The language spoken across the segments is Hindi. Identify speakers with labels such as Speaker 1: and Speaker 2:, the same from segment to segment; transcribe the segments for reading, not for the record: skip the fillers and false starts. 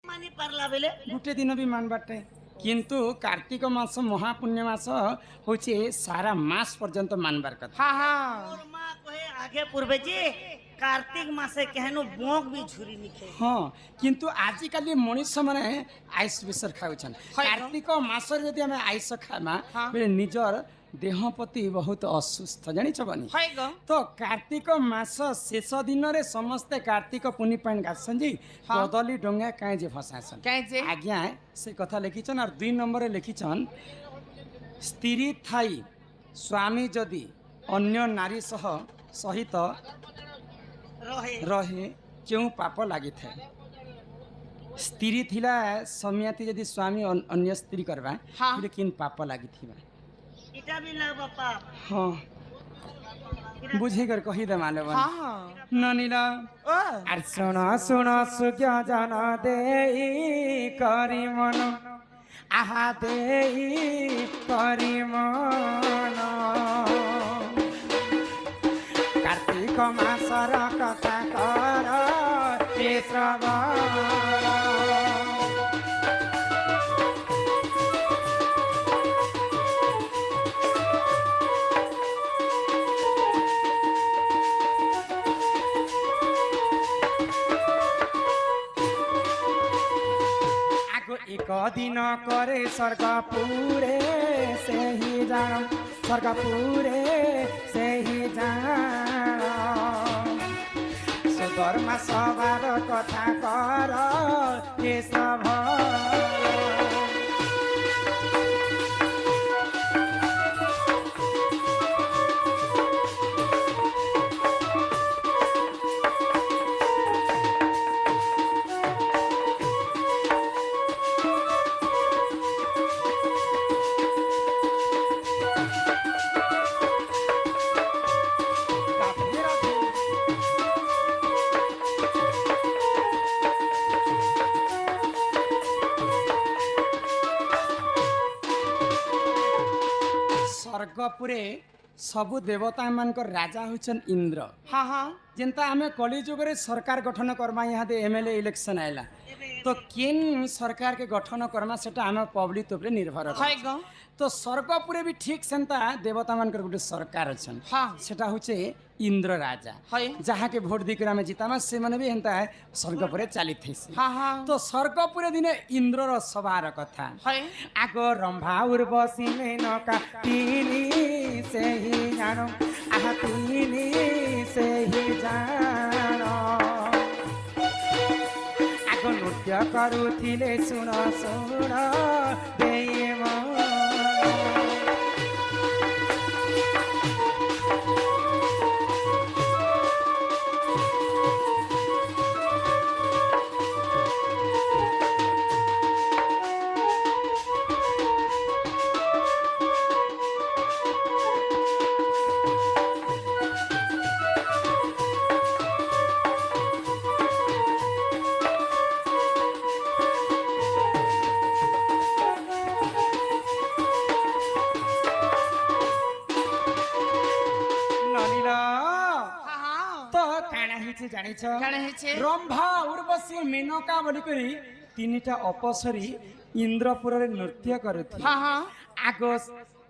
Speaker 1: मानि पारला बेले
Speaker 2: गुटे दिन भी मानबाटे किंतु कार्तिक मास महापुण्य मास होचे सारा मास पर्यंत मानबार कथा।
Speaker 3: हाँ हाँ
Speaker 1: और मां कहे आगे पूर्वे जी कार्तिक मासे कहनो बोंक भी झुरी निखे।
Speaker 2: हाँ किंतु आजिकाली मनीष माने आइस विसर खाउछन। कार्तिक मास यदि हमें आइस खामा बेले निजर देह प्रति बहुत असुस्थ जानिछ बनी। तो कार्तिक मास शेष दिन रे समस्त कार्तिक पुनि पाइन गासन जी कदली डंगा काहे जे फसासन
Speaker 3: काहे जे
Speaker 2: आज्ञा से कथा लिखिछन और 2 नंबर रे लिखिछन स्त्री थाई स्वामी जदि अन्य नारी सह सहित रहे क्यों पाप लागि थाए। स्त्री थिला समियाती जदि स्वामी अन्य स्त्री करबा बोले किन पाप लागि थिबा
Speaker 1: इटा भी लग बापा।
Speaker 2: हाँ बुझे कर कही दे माने बन
Speaker 3: हाँ
Speaker 2: ननीला अर सुना सुना सुज्ञा जाना दे करी मन आहा दे करी मन कार्तिक मासर कथा कर हे श्रवण एक दिन करे स्वर्गपुरे से ही जान स्वर्गपुरे से ही जान सुधर्मा सवार कथा कर ये सब स्वर्गपुरे सबु देवता मानकर राजा होचन इंद्र।
Speaker 3: हाँ हाँ
Speaker 2: जेंता आमे कली जुग रे सरकार गठन करमा यहाँ दे एमएलए इलेक्शन आइला तो केन सरकार के गठन करमा सेटा आमे पब्लिक उपरे निर्भर
Speaker 3: है
Speaker 2: तो स्वर्गपुरे भी ठीक सेंता देवता मानकर गुटे सरकार अछन।
Speaker 3: हाँ
Speaker 2: सेटा होचे इंद्र राजा
Speaker 3: है
Speaker 2: जहाँ के भोट दिकरा में जितामा से माने भी हेंता है स्वर्गपुरे चालित थैसे।
Speaker 3: हाँ हाँ
Speaker 2: तो स्वर्गपुरे दिने इंद्र र सवार कथा
Speaker 3: है
Speaker 2: आगो रंभा उर्वशी मेनका तीनी से ही जानो आहा तीनी से ही जानो आगो नृत्य करुथिले सुन सुन देय मन रंभा उर्वशी मेनका बोली करी तीनिटा अपसरी इंद्रपुर रे नृत्य करुथि।
Speaker 3: हाँ हाँ
Speaker 2: आगो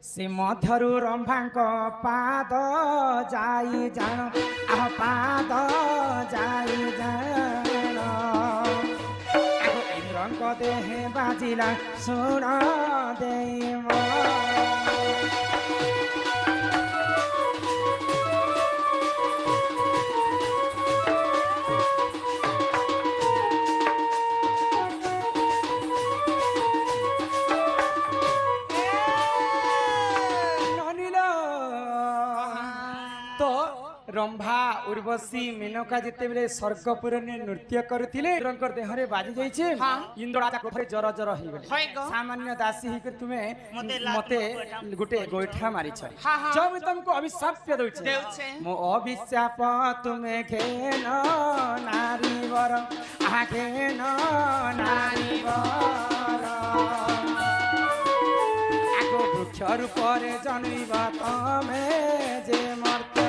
Speaker 2: से मधरु रंभांक पाद जाई जान आह पाद जाई जान आगो इंद्रंक देहे बाजिला सुन देई रंभा उर्वशी मेनका जिते बेले स्वर्गपुर ने नृत्य करथिले इंद्रकर देहरे बाजी जाइछे। इंद्र राजा कोठरे जर जर ही गेले सामान्य दासी ही तुमे मते गुटे गोइठा मारी छ जब तुमको अभिशाप देउछे मो अभिशाप तुमे घेन नारी वर आ घेन नारी वर आगो वृक्ष रूपरे जनिबा तमे जे मर्त्य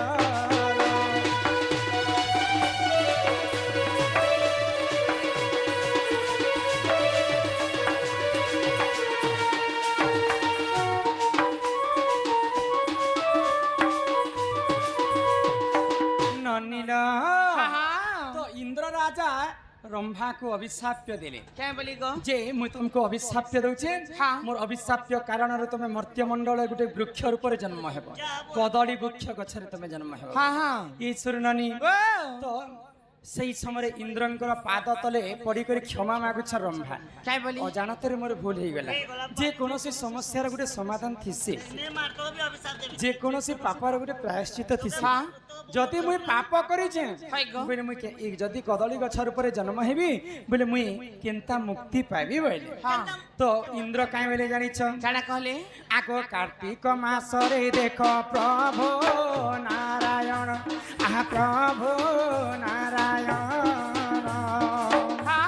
Speaker 2: रंभा को अभिशाप्य देले
Speaker 3: क्या बोली गो
Speaker 2: जे मुई तुमको अभिशाप्य दउछे
Speaker 3: हाँ।
Speaker 2: मोर अभिशाप्य कारण रे तुमे मर्त्य मंडल गुटे वृक्ष रूप रे जन्म हेबो कदली वृक्ष गछरे तुमे जन्म हेबो
Speaker 3: हाँ हाँ
Speaker 2: ई सुरननी
Speaker 3: ओ
Speaker 2: तो सेई समय इंद्रंकर पाद तले पड़ी करी क्षमा मागुछ रंभा
Speaker 3: क्या बोली
Speaker 2: अजाणतरे मोर भूल हो गला जे कोनोसी समस्यार गुटे समाधान थिसे
Speaker 1: ने मार तो भी अभिशाप देबी
Speaker 2: जे कोनोसी पापर गुटे प्रायश्चित थिसे
Speaker 3: हाँ
Speaker 2: जदि मुई पाप करिछे
Speaker 3: हाय गो
Speaker 2: बोले मुई के जदि कदली गछर ऊपर जन्म हेबी बोले मुई केनता मुक्ति पाबी बोले
Speaker 3: हाँ
Speaker 2: तो इंद्र काई बोले जानिछ
Speaker 3: जाना कहले
Speaker 2: आगो कार्तिक मास रे देख प्रभु नारायण आहा प्रभु नारायण
Speaker 3: हाँ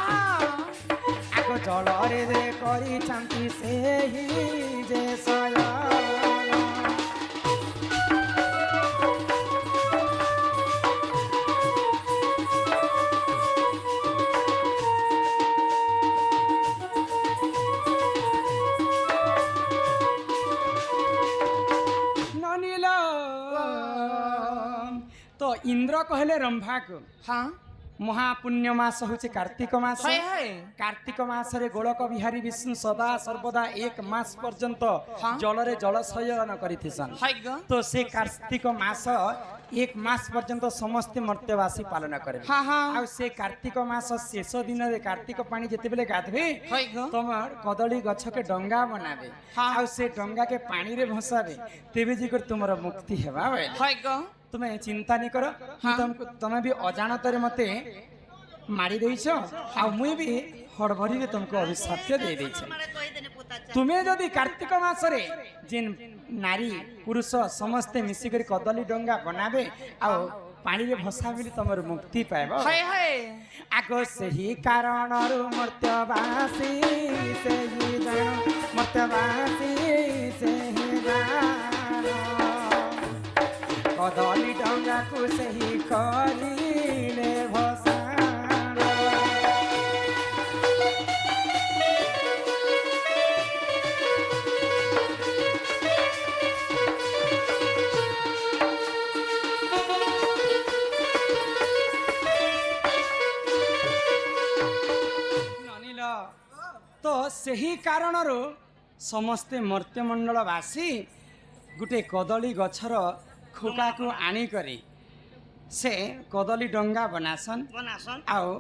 Speaker 2: आगो जल रे दे करी चांती से ही जे सयन ननिल तो इंद्र कहले रंभा को
Speaker 3: हाँ
Speaker 2: महापुण्य मास होचे कार्तिक मास
Speaker 3: हाय हाय
Speaker 2: कार्तिक मास रे गोलक बिहारी विष्णु सदा सर्वदा एक मास पर्यंत
Speaker 3: हाँ।
Speaker 2: जल रे जल शयन करिथिसन
Speaker 3: हाय गो
Speaker 2: तो से कार्तिक मास एक मास पर्यंत समस्त मर्त्यवासी पालन करे
Speaker 3: हाँ हाँ
Speaker 2: आ से कार्तिक मास शेष दिन रे कार्तिक पानी जेते बेले गाधबे
Speaker 3: हाय गो
Speaker 2: तमर कदली गछ के डंगा बनाबे
Speaker 3: हाँ।
Speaker 2: आ से डंगा के पानी रे भसाबे तेबे जी कर तुमर मुक्ति हेबा बेले
Speaker 3: हाय गो
Speaker 2: तुम्हें चिंता नहीं करो
Speaker 3: हाँ।
Speaker 2: तुम भी अजाणत मते मारी देछ आ मुई भी हड़बड़ी में तुमको अभिशाप्य दे देछ
Speaker 1: मारे कहि देने पुता चा
Speaker 2: तुम्हें जदि कार्तिक मास रे जिन नारी पुरुष समस्ते मिसी कर कदली डंगा बनाबे आ पानी रे भसा बिली तमर मुक्ति पाएबो
Speaker 3: हाय हाय
Speaker 2: आगो सही कारण मर्त्यवासी से ही जानो मर्त्यवासी से ही जानो कदली डंगा को सही करिले भसानो ननिल तो सही कारणरू समस्ते मर्त्यमंडलवासी गुटे कदली गछर खोका को आनी करी से कदली डंगा बनासन
Speaker 1: बनासन
Speaker 2: आओ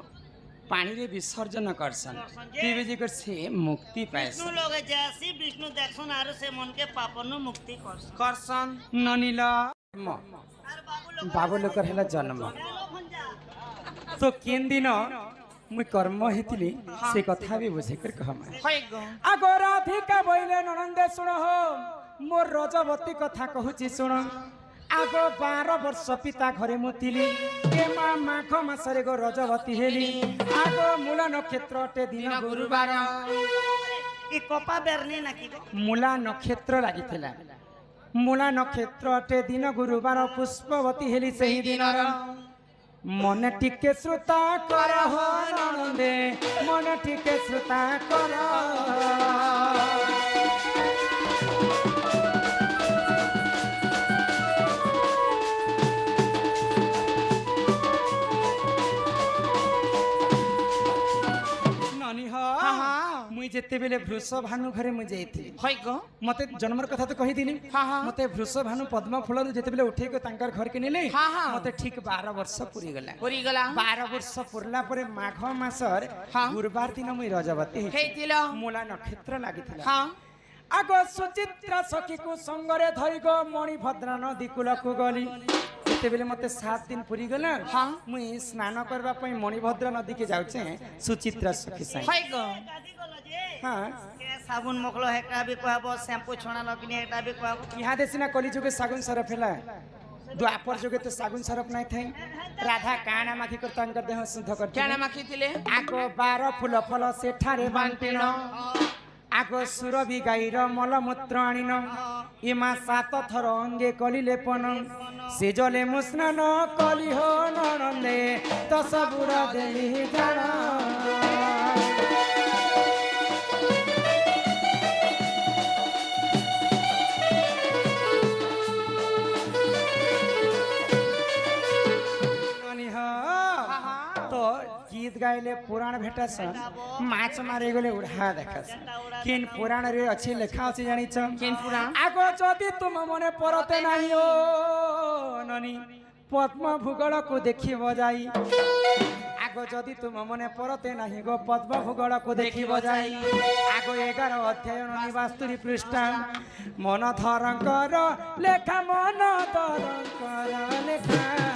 Speaker 2: पानी रे विसर्जन करसन तेबे जी कर से मुक्ति पाएसन
Speaker 1: विष्णु लोग जैसी विष्णु देखसन आरो से मन के पापनु मुक्ति करसन
Speaker 3: करसन
Speaker 2: ननिल
Speaker 1: आर बाबू लोग
Speaker 2: बाबू लोकर हेला जन्म
Speaker 1: हेलो भंजा
Speaker 2: तो केन दिन मुई कर्म हेतिली से कथा भी बुझे कर कहमा
Speaker 3: हाय गो
Speaker 2: आगो राधिका बोइले ननंदे सुन हो मोर रजवती कथा कहूची सुन आगो 12 वर्ष पिता घरे मुतिली ए माघ मासरे गो रजवती हेली आगो मूला नक्षत्र टे दिन गुरुवार
Speaker 1: ई कोपा बेरनी ना की गो
Speaker 2: मूला नक्षत्र लागिथिला मूला नक्षत्र टे दिन गुरुवार पुष्पवती हेली सही दिनर मन टिके श्रोता कर हो ननंदे मन टिके श्रोता कर नानी
Speaker 3: हाँ
Speaker 2: हा
Speaker 3: हाँ
Speaker 2: मुई जेते बेले वृष भानु घरे मुई जाइथि
Speaker 3: हाय गो
Speaker 2: मते जन्मर कथा तो कहि दिनी
Speaker 3: हाँ हाँ
Speaker 2: मते वृष भानु पद्म फूल जेते बेले उठे के तांकर घर के नेले
Speaker 3: हाँ, हाँ।
Speaker 2: मते ठीक 12 वर्ष पुरी गला
Speaker 3: पुरी गला
Speaker 2: 12 वर्ष पुरला परे माघ मासर
Speaker 3: हाँ।
Speaker 2: गुरुवार दिन मुई रजवती
Speaker 3: हेतिल
Speaker 2: मूला नक्षत्र लागिथिला
Speaker 3: हाँ
Speaker 2: आगो सुचित्रा सखी को संगरे धरि गो मणिभद्रा नदी कूलकु गली जेते बेले मते 7 दिन पुरी गला
Speaker 3: हाँ।
Speaker 2: मुई स्नान करबा पई मणिभद्रा नदी के जाउछे सुचित्रा सखी साई
Speaker 3: हाय गो
Speaker 1: गादी गलो जे
Speaker 2: हां
Speaker 1: के साबुन मोकलो हेका भी कहबो शैम्पू छोना लकनी हेटा भी कहबो
Speaker 2: यहाँ देसिना कली जुगे सागुन सरफ हेला द्वापर जुगे तो सागुन सरफ नहीं थे राधा काना माखी कर तांकर देह शुद्ध कर
Speaker 3: क्या नाम आखिथिले
Speaker 2: आगो 12 फूल फल सेठारे बांटिन आगो सुरभि गाईर मलमूत्र आनिन इमा 7 थर अंगे कली लेपन से जले मुस्नान कली हो ननंदे दस बुरा देली जाना गाइले पुराण भेटास माछ मारे गले उड़ा देखास किन पुराण रे अछि लेखा अछि जानि छ
Speaker 3: किन पुराण
Speaker 2: आगो जदि तुम मने परते नाही ओ ननी पद्म भूगोल को देखिबो जाई आगो जदि तुम मने परते नाही गो पद्म भूगोल को देखिबो जाई आगो 11 अध्याय 92 पृष्ठा मन धरंकर लेखा मन धरंकर लेखा